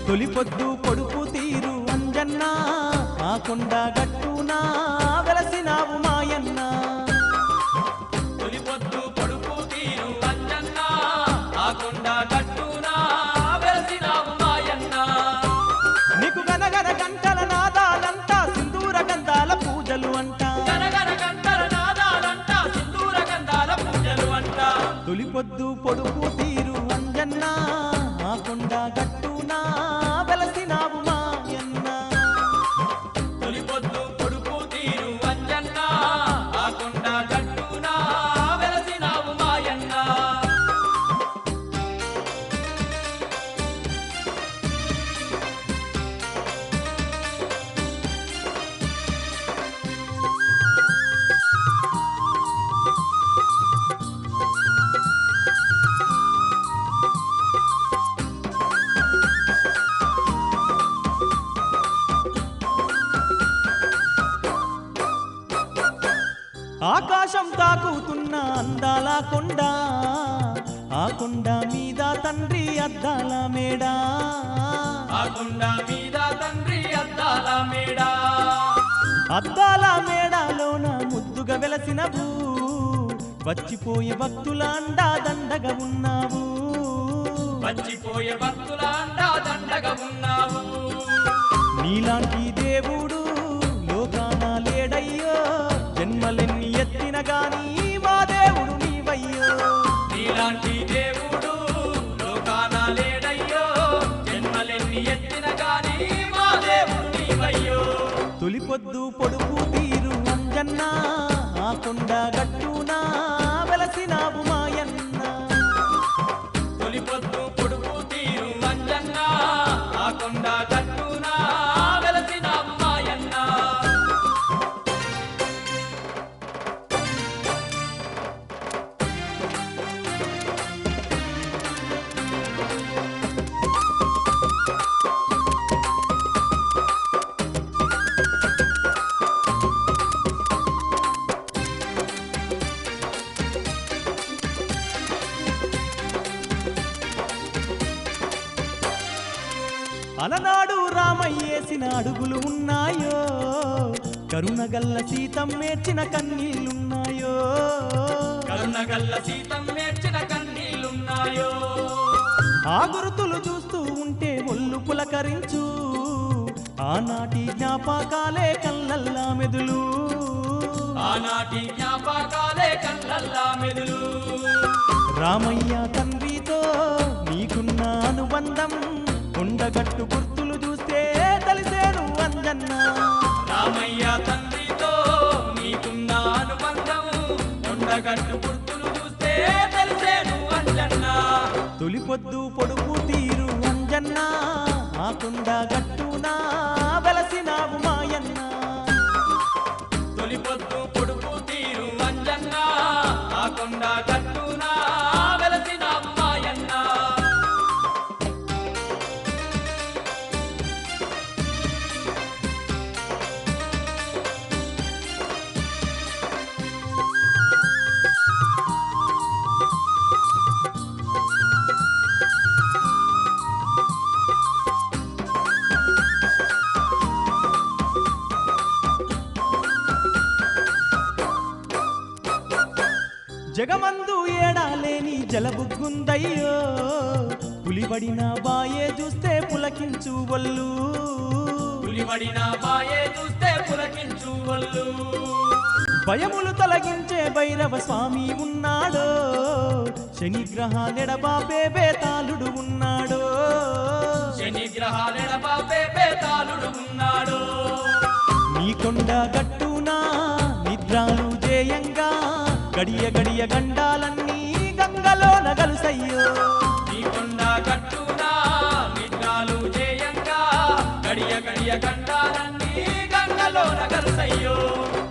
తొలిపొద్దు పొడుపు తీరు అంజన్న ఆ కొండ గట్టునా వెలసినావు మాయన్న తొలిపొద్దు పొడుపు తీరు అంజన్న ఆ కొండ గట్టునా వెలసినావు మాయన్న నీకు గనగన గంటల నాదాలంటా సింధూర గంధాల పూజలు అంట గనగన గంటల నాదాలంట సింధూర గంధాల పూజలు అంట తొలిపొద్దు పొడుపు తీరు అంజన్న ఆ కొండ గట్టునా వెలసినావు మాయన్న తొలిపొద్దు పొడుపు తీరు అంజన్న ఆ కొండ గట్టునా వెలసినావు మాయన్న ఆకాశం తాకుతున్న అందాల కొండ ఆ కొండ మీద తండ్రి అద్దాల మేడా ఆ కొండ మీద తండ్రి అద్దాల మేడా అద్దాల మేడాలోన ముద్దుగా వెలసినవు వచ్చిపోయే భక్తుల అండా దండగా ఉన్నావు వచ్చిపోయే భక్తుల అండా దండగా ఉన్నావు నీలాంటి దేవుడు లోకాన లేడయ్యో జన్మలెన్ని ఎత్తిన గాని మా దేవుడు నీవయ్యో నీలాంటి దేవుడు లోకాన లేడయ్యో జన్మలెన్ని ఎత్తిన గాని మా దేవుడు నీవయ్యో తొలిపొద్దు పొడుపు తీరు అంజన్న ఆ కొండ గట్టునా వెలసినావు మాయన్న తొలిపొద్దు పొడుపు తీరు అంజన్న ఆ కొండ గట్టునా వెలసినావు మాయన్న అలనాడు రామయ్యేసిన అడుగులు ఉన్నాయో కరుణగల్ల సీతం మేర్చిన కన్నీళ్లున్నాయో కరుణగల్ల సీతం మేర్చిన కన్నీళ్లున్నాయో ఆ గురుతులు చూస్తూ ఉంటే ఒళ్ళు పులకరించు ఆనాటి జ్ఞాపకాలే కళ్ళల్లా మెదులు ఆనాటి జ్ఞాపకాలే కళ్ళల్లా మెదులు రామయ్య తండ్రితో నీకున్న అనుబంధం కొండగట్టు గుర్తులు చూస్తే తెలిసేను అంజన్న రామయ్య తండ్రితో నీకున్న అనుబంధం కొండగట్టు గుర్తులు చూస్తే తెలిసేను అంజన్న తొలిపొద్దు పొడుపు తీరు అంజన్న ఆ కొండ గట్టునా వెలసినావు మాయన్న తొలిపొద్దు పొడుపు తీరు అంజన్న ఆ కొండ గట్టునా వెలసినావు మాయన్న జగమందు ఏడాలేని జలబుగ్గుందయ్యో పులిబడిన బాయే చూస్తే పులకించు వల్లు పులిబడిన బాయే చూస్తే పులకించు వల్లు భయములు తొలగించే భైరవ స్వామి ఉన్నాడో శనిగ్రహాలెడబాపే బేతాళుడు ఉన్నాడో శనిగ్రహాలెడబాపే బేతాళుడు ఉన్నాడు నీ కొండ గట్టునా నిద్రాలు జేయంగా గడియ గడియ గండాలన్నీ గంగలో నగలుసయ్యో నీ కొండ గట్టునా నిద్రాలు జేయంగా గడియ గడియ గండాలన్నీ గంగలో నగలుసయ్యో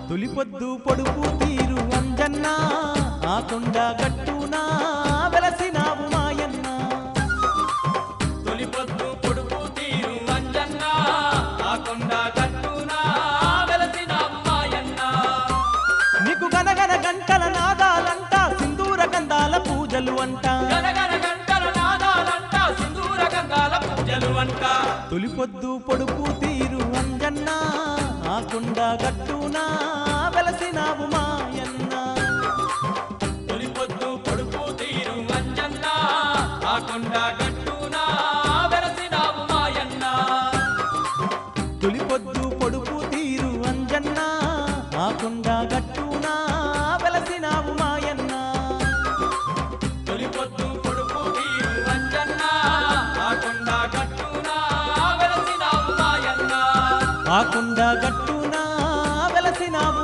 తొలిపొద్దు పొడుపు తీరు అంజన్న ఆ కొండ గట్టునా వెలసినావు మాయన్న తొలిపొద్దు పొడుపు తీరు అంజన్న ఆ కొండ గట్టునా వెలసినావు మాయన్న నీకు గనగన గంటల నాదాలంట సింధూర గంధాల పూజలు అంట గనగన గంటల నాదాలంట సింధూర గంధాల పూజలు అంట తొలిపొద్దు పొడుపు తీరు అంజన్న ఆ కొండ గట్టునా వెలసినావు మాయన్న తొలిపొద్దు పొడుపు తీరు అంజన్న ఆ కొండ గట్టున వెలసినావు మాయన్న తొలిపొద్దు పొడుపు తీరు అంజన్న ఆ కొండ గట్టునా వెలసినావు మాయన్న తొలిపొద్దు పొడుపు తీరు అంజన్న ఆ కొండ గట్టున వెలసినావు మాయన్న ఆ కొండ గట్టునా వెలసినావు